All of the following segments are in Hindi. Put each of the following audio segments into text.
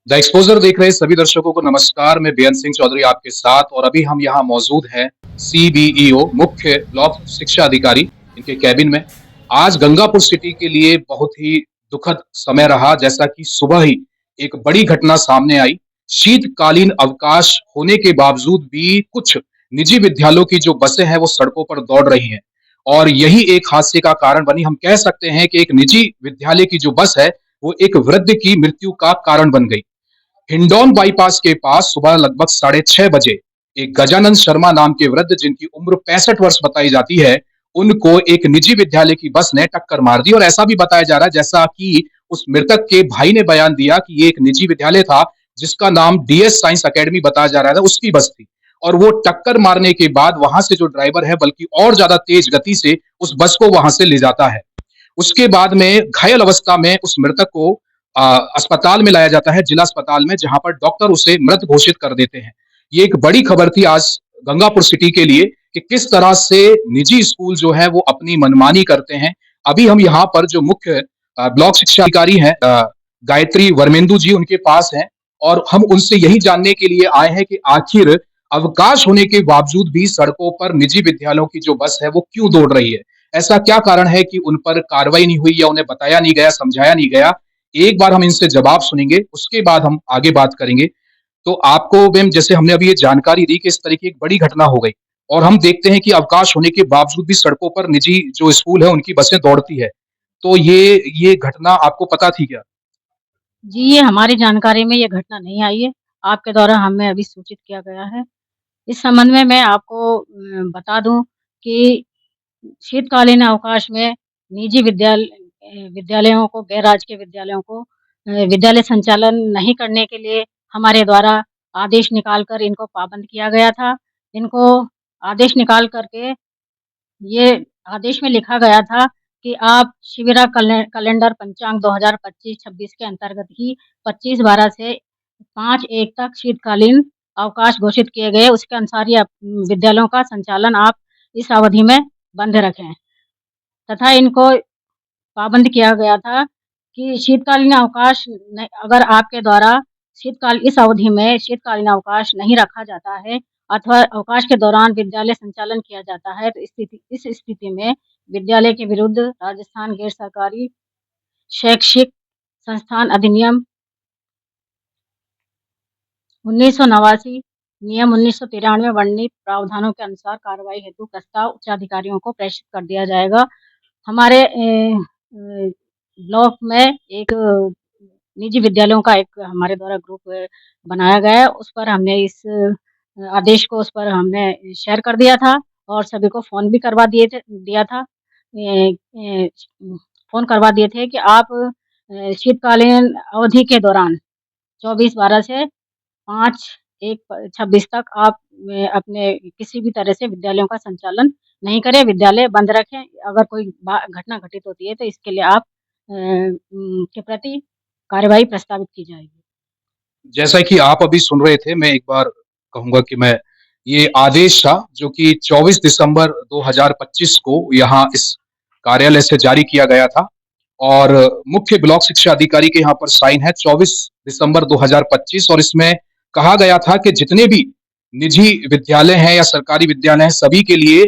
द एक्सपोजर देख रहे सभी दर्शकों को नमस्कार। मैं बेअंत सिंह चौधरी आपके साथ और अभी हम यहाँ मौजूद हैं सीबीईओ मुख्य ब्लॉक शिक्षा अधिकारी इनके कैबिन में। आज गंगापुर सिटी के लिए बहुत ही दुखद समय रहा, जैसा कि सुबह ही एक बड़ी घटना सामने आई। शीतकालीन अवकाश होने के बावजूद भी कुछ निजी विद्यालयों की जो बसें हैं वो सड़कों पर दौड़ रही हैं और यही एक हादसे का कारण बनी। हम कह सकते हैं कि एक निजी विद्यालय की जो बस है वो एक वृद्ध की मृत्यु का कारण बन गई। हिंडौन बाईपास के पास सुबह लगभग 6:30 बजे एक गजानंद शर्मा नाम के वृद्ध, जिनकी उम्र 65 वर्ष बताई जाती है, उनको एक निजी विद्यालय की बस ने टक्कर मार दी। और ऐसा भी बताया जा रहा है, जैसा कि उस मृतक के भाई ने बयान दिया, कि ये एक निजी विद्यालय था जिसका नाम डीएस साइंस एकेडमी बताया जा रहा था, उसकी बस थी। और वो टक्कर मारने के बाद वहां से जो ड्राइवर है बल्कि और ज्यादा तेज गति से उस बस को वहां से ले जाता है। उसके बाद में घायल अवस्था में उस मृतक को अस्पताल में लाया जाता है, जिला अस्पताल में, जहां पर डॉक्टर उसे मृत घोषित कर देते हैं। ये एक बड़ी खबर थी आज गंगापुर सिटी के लिए, कि किस तरह से निजी स्कूल जो है वो अपनी मनमानी करते हैं। अभी हम यहाँ पर जो मुख्य ब्लॉक शिक्षा अधिकारी हैं गायत्री वर्मेंदु जी, उनके पास हैं और हम उनसे यही जानने के लिए आए हैं कि आखिर अवकाश होने के बावजूद भी सड़कों पर निजी विद्यालयों की जो बस है वो क्यों दौड़ रही है। ऐसा क्या कारण है कि उन पर कार्रवाई नहीं हुई या उन्हें बताया नहीं गया, समझाया नहीं गया। एक बार हम इनसे जवाब सुनेंगे, उसके बाद हम आगे बात करेंगे। तो आपको मैम, जैसे हमने अभी ये जानकारी दी कि इस तरह की एक बड़ी घटना हो गई और हम देखते हैं कि अवकाश होने के बावजूद भी सड़कों पर निजी जो स्कूल है उनकी बसें दौड़ती है। तो ये घटना आपको पता थी क्या? जी, ये हमारी जानकारी में ये घटना नहीं आई है। आपके द्वारा हमें अभी सूचित किया गया है। इस संबंध में मैं आपको बता दूँ कि शीतकालीन अवकाश में निजी विद्यालयों को, गैर राजकीय विद्यालयों को विद्यालय संचालन नहीं करने के लिए हमारे द्वारा आदेश निकाल कर इनको पाबंद किया गया था। इनको आदेश निकाल कर के ये आदेश में लिखा गया था कि आप शिविरा कैलेंडर पंचांग 2025-26 के अंतर्गत ही 25/12 से 5/1 तक शीतकालीन अवकाश घोषित किए गए। उसके अनुसार ही विद्यालयों का संचालन आप इस अवधि में बंद रखें तथा इनको पाबंद किया गया था कि शीतकालीन अवकाश अगर आपके द्वारा शीतकाल इस अवधि में शीतकालीन अवकाश नहीं रखा जाता है अथवा अवकाश के दौरान विद्यालय संचालन किया जाता है, तो इस स्थिति में विद्यालय के विरुद्ध राजस्थान गैर सरकारी शैक्षिक संस्थान अधिनियम 1989, नियम 1993 वर्णित प्रावधानों के अनुसार कार्रवाई हेतु प्रस्ताव उच्चाधिकारियों को प्रेषित कर दिया जाएगा। हमारे ब्लॉक में एक निजी विद्यालयों का एक हमारे द्वारा ग्रुप बनाया गया है। उस पर हमने इस आदेश को उस पर हमने शेयर कर दिया था और सभी को फ़ोन भी करवा दिया था। फ़ोन करवा दिए थे कि आप शीतकालीन अवधि के दौरान 24/12 से 5/1/26 तक आप अपने किसी भी तरह से विद्यालयों का संचालन नहीं करें, विद्यालय बंद रखें। अगर कोई घटना घटित होती है तो इसके लिए आप के प्रति कार्यवाही प्रस्तावित की जाएगी। जैसा कि आप अभी सुन रहे थे, मैं एक बार कहूँगा कि मैं ये आदेश था जो कि 24 दिसंबर 2025 को यहाँ इस कार्यालय से जारी किया गया था और मुख्य ब्लॉक शिक्षा अधिकारी के यहाँ पर साइन है 24 दिसंबर 2025। और इसमें कहा गया था कि जितने भी निजी विद्यालय हैं या सरकारी विद्यालय हैं, सभी के लिए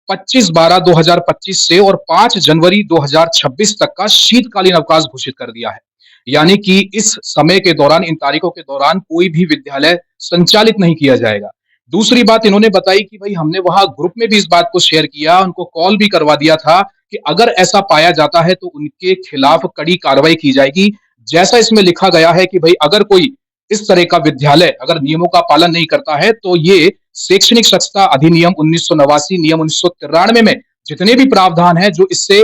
25/12/2025 से और 5 जनवरी 2026 तक का शीतकालीन अवकाश घोषित कर दिया है। यानी कि इस समय के दौरान, इन तारीखों के दौरान कोई भी विद्यालय संचालित नहीं किया जाएगा। दूसरी बात इन्होंने बताई कि भाई हमने वहां ग्रुप में भी इस बात को शेयर किया, उनको कॉल भी करवा दिया था कि अगर ऐसा पाया जाता है तो उनके खिलाफ कड़ी कार्रवाई की जाएगी। जैसा इसमें लिखा गया है कि भाई अगर कोई इस तरह का विद्यालय अगर नियमों का पालन नहीं करता है तो ये शैक्षणिक संस्था अधिनियम 1989, नियम 1993 में जितने भी प्रावधान है जो इससे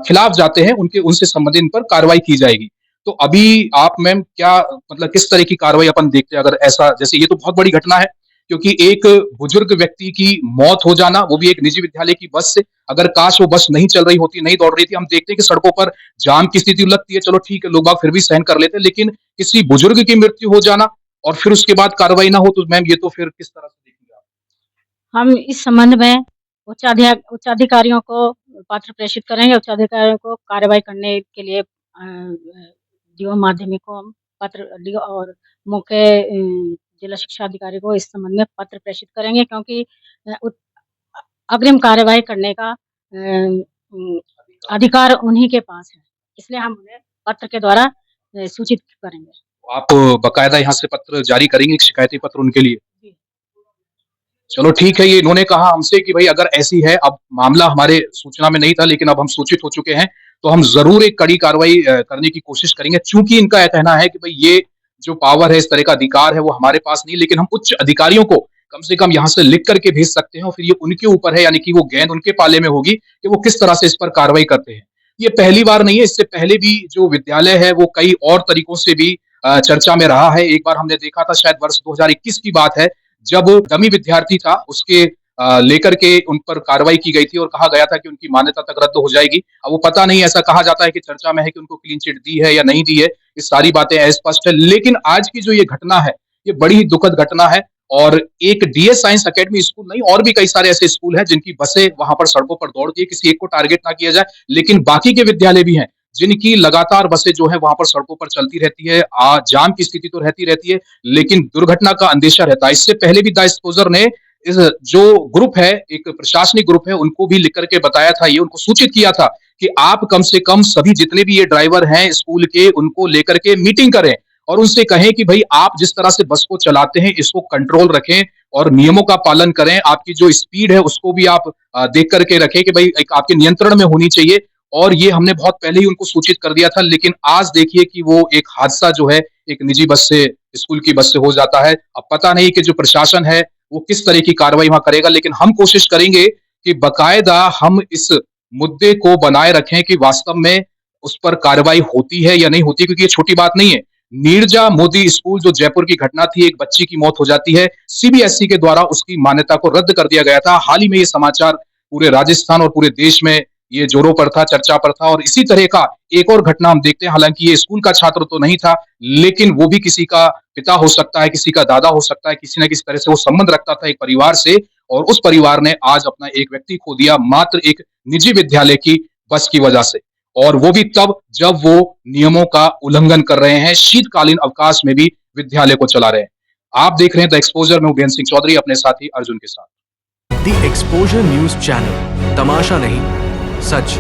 खिलाफ जाते हैं उनके उनसे संबंधित इन पर कार्रवाई की जाएगी। तो अभी आप मैम क्या, मतलब किस तरह की कार्रवाई अपन देखते हैं अगर ऐसा, जैसे ये तो बहुत बड़ी घटना है, क्योंकि एक बुजुर्ग व्यक्ति की मौत हो जाना, वो भी एक निजी विद्यालय की बस से। अगर काश वो बस नहीं चल रही होती, नहीं दौड़ रही थी, हम देखते हैं कि सड़कों पर जाम की स्थिति लगती है, चलो ठीक है, लोग बाग फिर भी सहन कर लेते हैं, लेकिन किसी बुजुर्ग की मृत्यु हो जाना और फिर उसके बाद कार्रवाई ना हो, तो मैम ये तो फिर किस तरह से देखेंगे आप? हम इस संबंध में उच्चाधिकारियों को पत्र प्रेषित करेंगे, उच्चाधिकारियों को कार्रवाई करने के लिए डीओ माध्यमिक को हम पत्र लिया और मुख्य जिला शिक्षा अधिकारी को इस संबंध में पत्र प्रेषित करेंगे, क्योंकि अग्रिम कार्यवाही करने का अधिकार उन्हीं के पास है। इसलिए हम उन्हें पत्र के द्वारा सूचित करेंगे। आप बकायदा यहाँ से पत्र जारी करेंगे, एक शिकायती पत्र उनके लिए? चलो ठीक है, ये इन्होंने कहा हमसे कि भाई अगर ऐसी है, अब मामला हमारे सूचना में नहीं था लेकिन अब हम सूचित हो चुके हैं, तो हम ज़रूर एक कड़ी कार्रवाई करने की कोशिश करेंगे। चूँकि इनका यह कहना है कि भाई ये जो पावर है, इस तरह का अधिकार है, वो हमारे पास नहीं, लेकिन हम उच्च अधिकारियों को कम से कम यहाँ से लिख करके भेज सकते हैं और फिर ये उनके ऊपर है, यानी कि वो गेंद उनके पाले में होगी कि वो किस तरह से इस पर कार्रवाई करते हैं। ये पहली बार नहीं है, इससे पहले भी जो विद्यालय है, वो कई और तरीकों से भी चर्चा में रहा है। एक बार हमने देखा था, शायद वर्ष 2021 की बात है, जब डमी विद्यार्थी था, उसके लेकर के उन पर कार्रवाई की गई थी और कहा गया था कि उनकी मान्यता तक रद्द हो जाएगी। अब वो पता नहीं, ऐसा कहा जाता है कि चर्चा में है कि उनको क्लीन चिट दी है या नहीं दी है, ये सारी बातें अस्पष्ट है। लेकिन आज की जो ये घटना है, ये बड़ी ही दुखद घटना है और एक डीएस साइंस अकेडमी स्कूल नहीं, और भी कई सारे ऐसे स्कूल हैं जिनकी बसें वहां पर सड़कों पर दौड़ती है, किसी एक को टारगेट ना किया जाए, लेकिन बाकी के विद्यालय भी हैं जिनकी लगातार बसें जो है वहां पर सड़कों पर चलती रहती है। जाम की स्थिति तो रहती रहती है, लेकिन दुर्घटना का अंदेशा रहता है। इससे पहले भी द एक्सपोजर ने इस जो ग्रुप है, एक प्रशासनिक ग्रुप है, उनको भी लिख करके बताया था, ये उनको सूचित किया था कि आप कम से कम सभी जितने भी ये ड्राइवर हैं स्कूल के, उनको लेकर के मीटिंग करें और उनसे कहें कि भाई आप जिस तरह से बस को चलाते हैं इसको कंट्रोल रखें और नियमों का पालन करें। आपकी जो स्पीड है उसको भी आप देख करके रखें कि भाई एक आपके नियंत्रण में होनी चाहिए। और ये हमने बहुत पहले ही उनको सूचित कर दिया था, लेकिन आज देखिए कि वो एक हादसा जो है एक निजी बस से, स्कूल की बस से हो जाता है। अब पता नहीं कि जो प्रशासन है वो किस तरह की कार्रवाई वहां करेगा, लेकिन हम कोशिश करेंगे कि बकायदा हम इस मुद्दे को बनाए रखें कि वास्तव में उस पर कार्रवाई होती है या नहीं होती, क्योंकि ये छोटी बात नहीं है। नीरजा मोदी स्कूल जो जयपुर की घटना थी, एक बच्ची की मौत हो जाती है, सीबीएसई के द्वारा उसकी मान्यता को रद्द कर दिया गया था। हाल ही में ये समाचार पूरे राजस्थान और पूरे देश में ये जोरों पर था, चर्चा पर था। और इसी तरह का एक और घटना हम देखते हैं, हालांकि ये स्कूल का छात्र तो नहीं था, लेकिन वो भी किसी का पिता हो सकता है, किसी का दादा हो सकता है, किसी न किसी तरह से वो संबंध रखता था एक परिवार से, और उस परिवार ने आज अपना एक व्यक्ति खो दिया मात्र एक निजी विद्यालय की बस की वजह से, और वो भी तब जब वो नियमों का उल्लंघन कर रहे हैं, शीतकालीन अवकाश में भी विद्यालय को चला रहे हैं। आप देख रहे हैं द एक्सपोजर में बेन सिंह चौधरी अपने साथी अर्जुन के साथ। द एक्सपोजर न्यूज चैनल, तमाशा नहीं, सच।